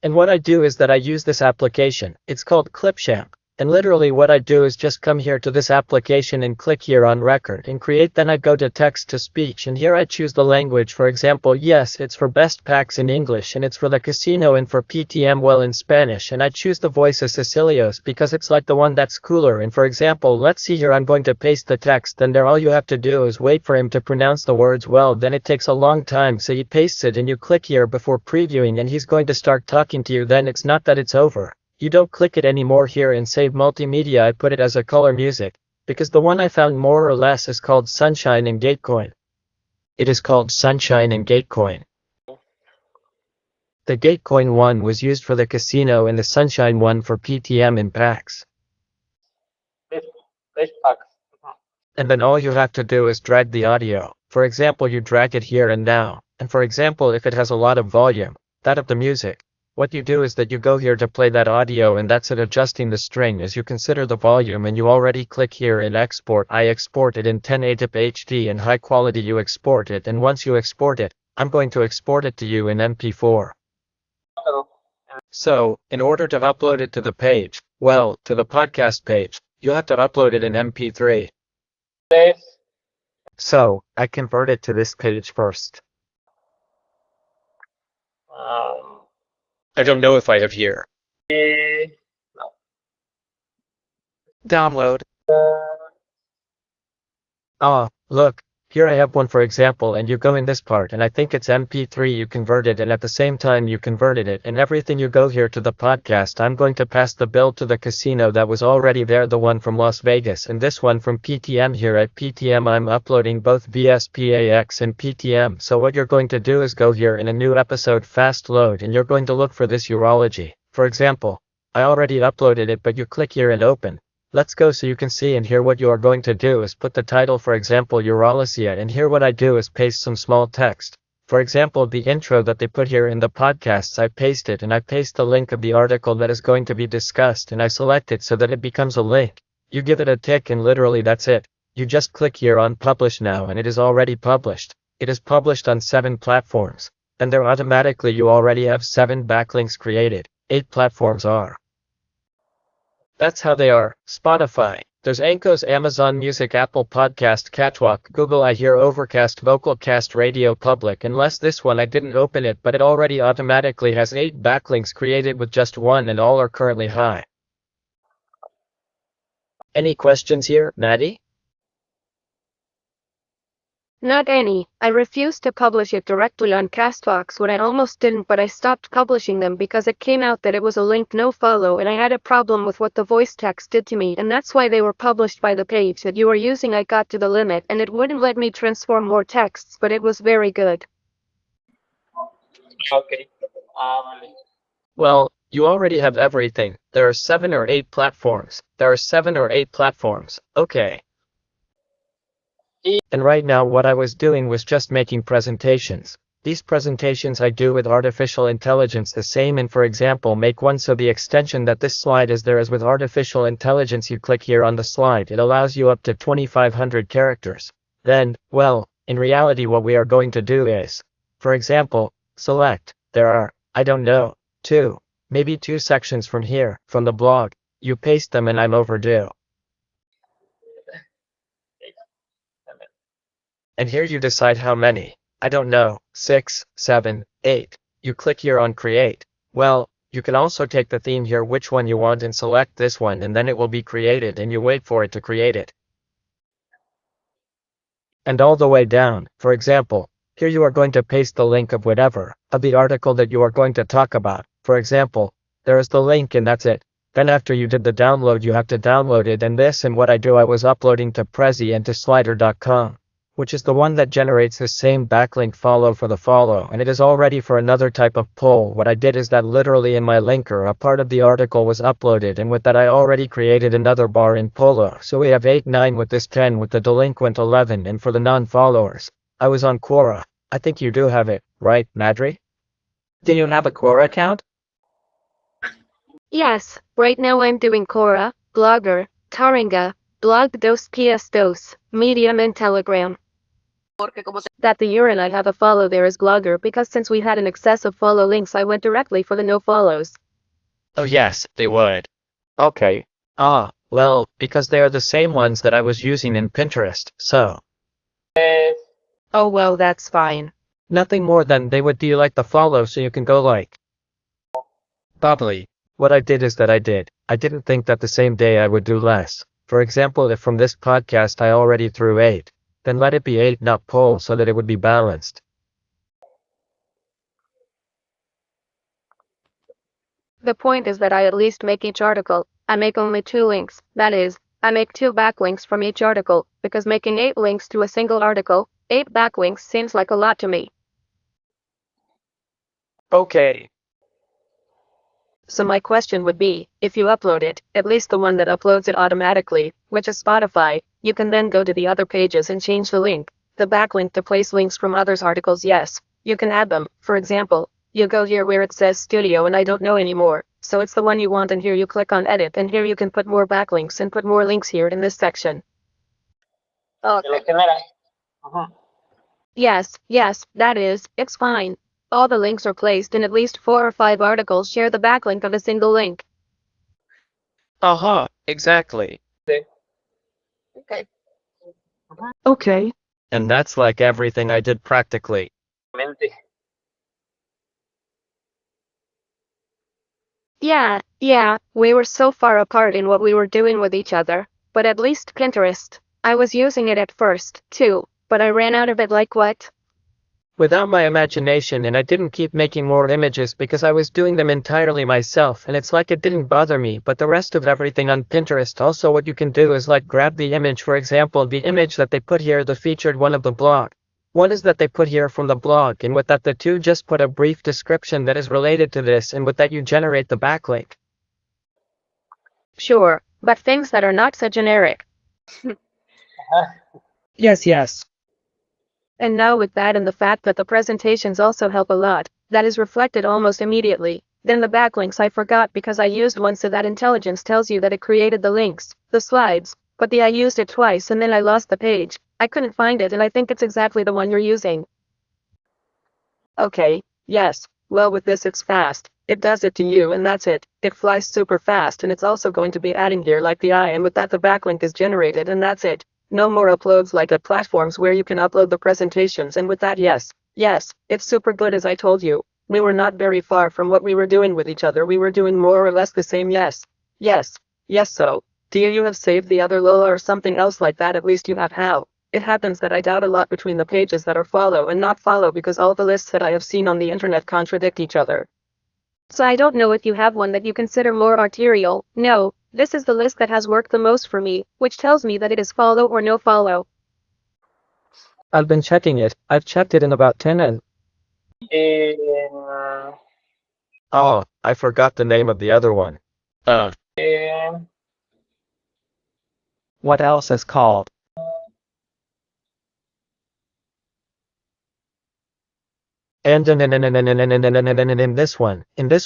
And what I do is that I use this application. It's called Clipchamp. And literally what I do is just come here to this application and click here on record and create. Then I go to text to speech, and here I choose the language. For example, yes, it's for best packs in English, and it's for the casino, and for PTMIA in Spanish, and I choose the voice of Cecilios because it's like the one that's cooler. And for example, let's see here, I'm going to paste the text, then there all you have to do is wait for him to pronounce the words well. Then it takes a long time, so he pastes it and you click here before previewing, and he's going to start talking to you. Then it's not that it's over. You don't click it anymore here and save multimedia. I put it as a color music, because the one I found more or less is called Sunshine and Gatecoin. It is called Sunshine and Gatecoin. The Gatecoin one was used for the casino and the Sunshine one for PTM and packs. Best packs. And then all you have to do is drag the audio. For example, you drag it here and now. And for example, if it has a lot of volume, that of the music, what you do is that you go here to play that audio, and that's it, adjusting the string as you consider the volume, and you already click here in export. I export it in 1080p HD and high quality. You export it, and once you export it, I'm going to export it to you in MP4. So, in order to upload it to the page, well, to the podcast page, you have to upload it in MP3. Yes. So, I convert it to this page first. I don't know if I have here. No. Download. Look, here I have one for example, and you go in this part, and I think it's MP3, you convert it, and at the same time you converted it, and everything. You go here to the podcast. I'm going to pass the bill to the casino that was already there, the one from Las Vegas, and this one from PTM. Here at PTM I'm uploading both VSPAX and PTM. So what you're going to do is go here in a new episode, fast load, and you're going to look for this urology. For example, I already uploaded it, but you click here and open. Let's go so you can see. And here what you are going to do is put the title, for example, Urologia, and here what I do is paste some small text. For example, the intro that they put here in the podcasts, I paste it, and I paste the link of the article that is going to be discussed, and I select it so that it becomes a link. You give it a tick, and literally that's it. You just click here on publish now, and it is already published. It is published on 7 platforms. And there automatically you already have 7 backlinks created. 8 platforms are. That's how they are. Spotify. There's Anchor's, Amazon Music, Apple Podcast, Catwalk, Google, I Hear, Overcast, Vocalcast, Radio Public. Unless this one I didn't open it, but it already automatically has 8 backlinks created with just one, and all are currently high. Any questions here, Maddie? Not any. I refused to publish it directly on Castbox when I almost didn't, but I stopped publishing them because it came out that it was a link no follow, and I had a problem with what the voice text did to me, and that's why they were published by the page that you were using. I got to the limit and it wouldn't let me transform more texts, but it was very good. Okay. Well, you already have everything. There are 7 or 8 platforms. Okay. And right now what I was doing was just making presentations. These presentations I do with artificial intelligence the same, and for example make one so the extension that this slide is there is with artificial intelligence. You click here on the slide, it allows you up to 2500 characters. Then, well, in reality what we are going to do is, for example, select, there are, I don't know, 2, maybe 2 sections from here, from the blog. You paste them and I'm overdue. And here you decide how many. I don't know, 6, 7, 8. You click here on create. Well, you can also take the theme here, which one you want, and select this one, and then it will be created, and you wait for it to create it. And all the way down, for example, here you are going to paste the link of whatever, of the article that you are going to talk about. For example, there is the link and that's it. Then after you did the download you have to download it, and this, and what I do, I was uploading to Prezi and to Slider.com. Which is the one that generates the same backlink follow for the follow, and it is all ready for another type of poll. What I did is that literally in my linker a part of the article was uploaded, and with that I already created another bar in Polo. So we have 8, 9 with this, 10 with the delinquent, 11, and for the non-followers, I was on Quora. I think you do have it, right, Madri? Do you have a Quora account? Yes, right now I'm doing Quora, Blogger, Taringa, Blog dos PS2, Medium and Telegram. That the urine I have a follow there is blogger because since we had an excess of follow links I went directly for the no follows. Oh yes, they would. Okay. Ah, well, because they are the same ones that I was using in Pinterest, so. Yes. Oh well, that's fine. Nothing more than they would do like the follow so you can go like. Probably. What I did is that I didn't think that the same day I would do less. For example, if from this podcast I already threw 8, then let it be 8 not poll so that it would be balanced. The point is that I at least make each article. I make only 2 links, that is, I make 2 backlinks from each article, because making 8 links to a single article, 8 backlinks seems like a lot to me. Okay. So my question would be, if you upload it, at least the one that uploads it automatically, which is Spotify, you can then go to the other pages and change the link, the backlink to place links from others' articles. Yes, you can add them. For example, you go here where it says studio and I don't know anymore, so it's the one you want and here you click on edit and here you can put more backlinks and put more links here in this section. Que lo genera. Ajá. Yes, that is, it's fine. All the links are placed in at least 4 or 5 articles share the backlink of a single link. Exactly. Okay. Okay. And that's like everything I did practically. Mente. Yeah, we were so far apart in what we were doing with each other, but at least Pinterest. I was using it at first, too, but I ran out of it like what? Without my imagination, and I didn't keep making more images because I was doing them entirely myself, and it's like it didn't bother me. But the rest of everything on Pinterest, also what you can do is like grab the image, for example the image that they put here, the featured one of the blog. One is that they put here from the blog, and with that the two just put a brief description that is related to this, and with that you generate the backlink. Sure, but things that are not so generic. Yes. And now with that and the fact that the presentations also help a lot, that is reflected almost immediately. Then the backlinks I forgot because I used one so that intelligence tells you that it created the links, the slides, but I used it twice and then I lost the page. I couldn't find it and I think it's exactly the one you're using. Okay, yes, well with this it's fast. It does it to you and that's it. It flies super fast and it's also going to be adding here like the eye, and with that the backlink is generated and that's it. No more uploads like at platforms where you can upload the presentations, and with that yes, it's super good. As I told you, we were not very far from what we were doing with each other. We were doing more or less the same. Yes. So, do you have saved the other Lola or something else like that? At least you have. How? It happens that I doubt a lot between the pages that are follow and not follow because all the lists that I have seen on the internet contradict each other. So I don't know if you have one that you consider more arterial. No, this is the list that has worked the most for me, which tells me that it is follow or no follow. I've been checking it. I've checked it in about 10 and... Oh, I forgot the name of the other one. What else is called? And in this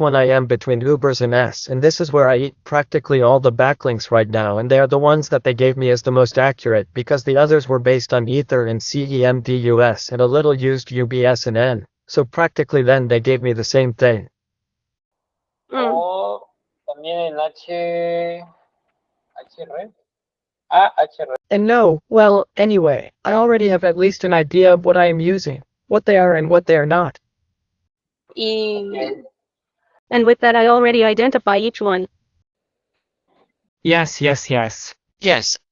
one I am between Ubers and S, and this is where I eat practically all the backlinks right now, and they are the ones that they gave me as the most accurate because the others were based on Ether and CEMDUS and a little used UBS and N, so practically then they gave me the same thing. O también en HR. HR. And no, well, anyway, I already have at least an idea of what I am using, what they are and what they are not. Okay. And with that I already identify each one. Yes. Yes,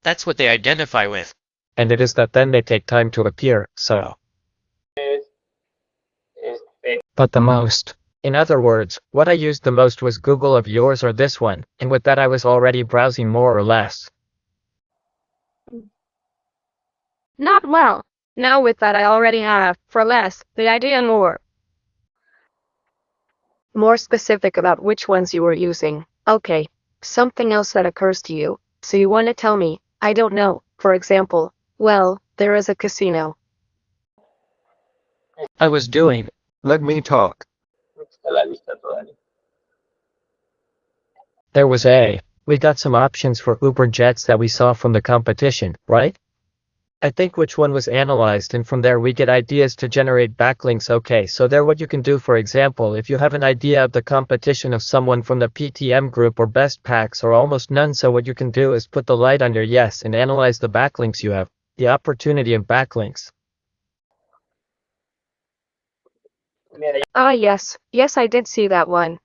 that's what they identify with. And it is that then they take time to appear, so. But the most. In other words, what I used the most was Google of yours or this one, and with that I was already browsing more or less. Not well. Now with that I already have, for less, the idea more specific about which ones you were using. Okay, something else that occurs to you. So you want to tell me, I don't know, for example, well, there is a casino. I was doing. Let me talk. Está la lista todavía. There was we got some options for Uber jets that we saw from the competition, right? I think which one was analyzed, and from there we get ideas to generate backlinks. Okay, so there what you can do, for example, if you have an idea of the competition of someone from the PTM group or best packs or almost none, so what you can do is put the light on your yes and analyze the backlinks you have, the opportunity of backlinks. Mira, Ah, yes, yes, I did see that one.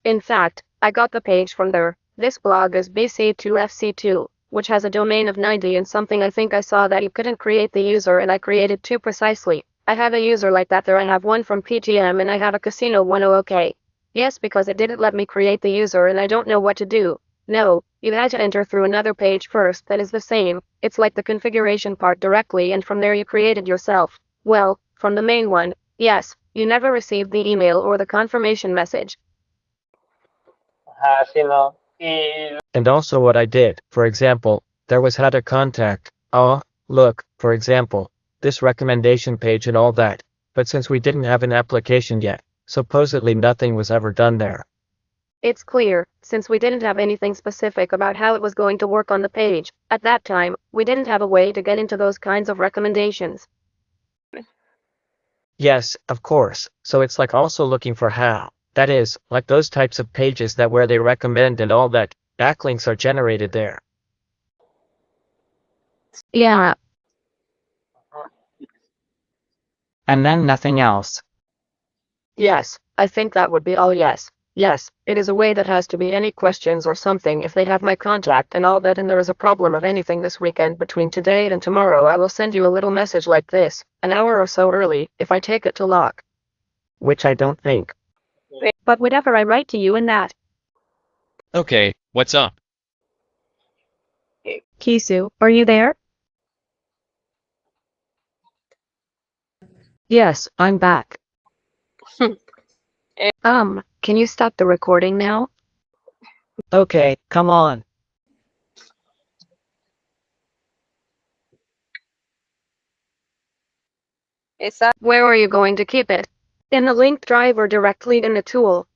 In fact, I got the page from there. This blog is BC2FC2, which has a domain of 90 and something. I think I saw that you couldn't create the user and I created two precisely. I have a user like that there. I have one from PTM and I have a casino one. Oh, okay. Yes, because it didn't let me create the user and I don't know what to do. No, you had to enter through another page first that is the same. It's like the configuration part directly and from there you created yourself. Well, from the main one, yes, you never received the email or the confirmation message. ajá, sí, no. Y And also what I did, for example, there was how to contact, oh, look, for example, this recommendation page and all that, but since we didn't have an application yet, supposedly nothing was ever done there. It's clear, since we didn't have anything specific about how it was going to work on the page, at that time, we didn't have a way to get into those kinds of recommendations. Yes, of course, so it's like also looking for how, that is, like those types of pages that where they recommend and all that, backlinks are generated there. Yeah. And then nothing else. Yes, I think that would be all. Yes. Yes, it is a way that has to be any questions or something if they have my contact and all that, and there is a problem of anything this weekend between today and tomorrow, I will send you a little message like this, an hour or so early, if I take it to lock. Which I don't think. But whatever, I write to you in that. Okay, what's up? Kisu, are you there? Yes, I'm back. Can you stop the recording now? Okay, come on. Where are you going to keep it? In the link drive or directly in the tool?